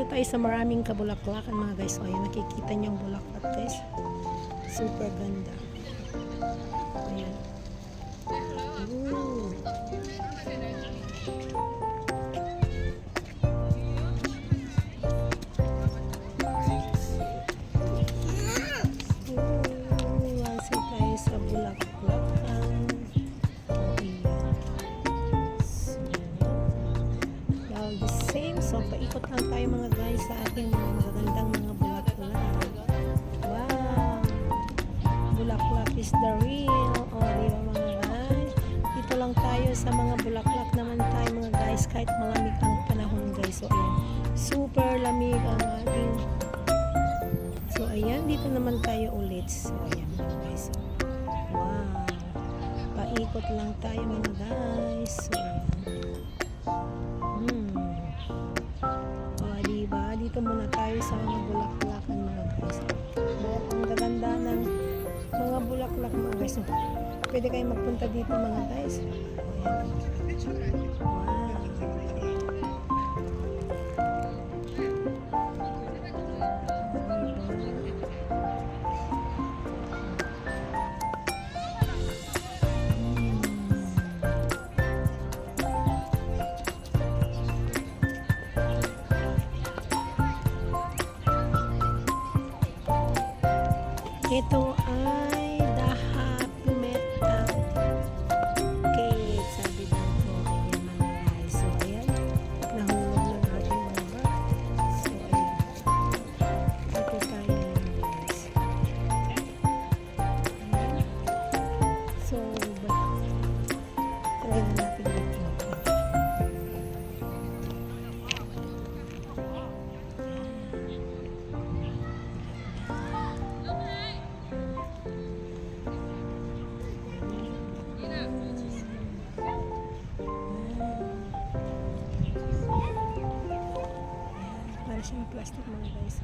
tayo sa maraming kabulaklakan mga guys. So, ayan, nakikita niyo yung bulaklak guys. Super ganda. Ayan. Ooh. Kasi tayo sa bulaklakan. The same. So, paikot lang tayo mga guys sa ating mga magagandang mga bulaklak. Wow! Bulaklak is the real. O, di ba mga guys? Dito lang tayo sa mga bulaklak naman tayo mga guys. Kahit malamig ang panahon guys. So, ayan. Super lamig ang ating. So, ayan. Dito naman tayo ulit. So, ayan mga guys. Wow! Paikot lang tayo mga guys. So, ayan. Dito muna tayo sa mga bulaklakan mga guys. Dahil ang gaganda ng mga bulaklak mga guys. So, pwede kayong magpunta dito mga guys. Ayan. Wow. Ito ay the happy metal cake. Sabi daw ko, ayan mga guys. So, ayan. Nahulog ng ating mga bird. So, ayan. Ito tayo mga guys. Ayan. So, try na natin dito. Para siyang plastic mga guys.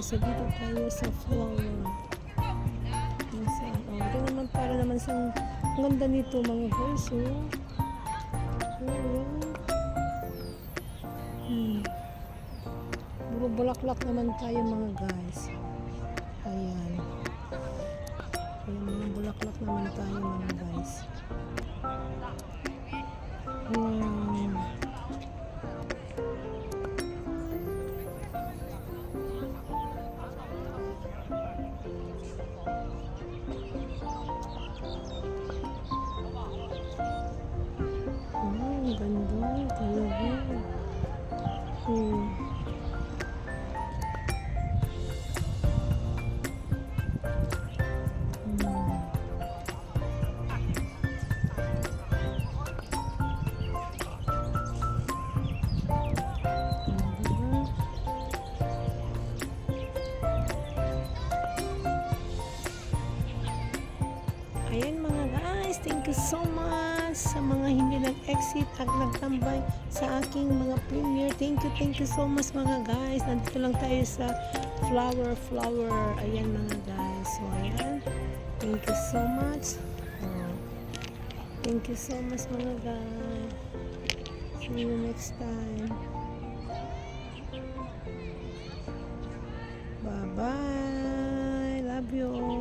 So, dito tayo sa flower. Ito naman para naman sa ang ganda nito mga guys. Oh. Puro bulaklak naman tayo mga guys. Ayan. Ayan, mga bulaklak naman tayo mga guys. Ayan. Ganda talaga. Ayan mga guys, thank you so much sa mga hindi nag-exit at nagtambay sa aking mga premiere. Thank you so much mga guys. Nandito lang tayo sa flower. Ayan mga guys. So ayan, thank you so much. Thank you so much mga guys. See you next time. Bye bye. Love you all.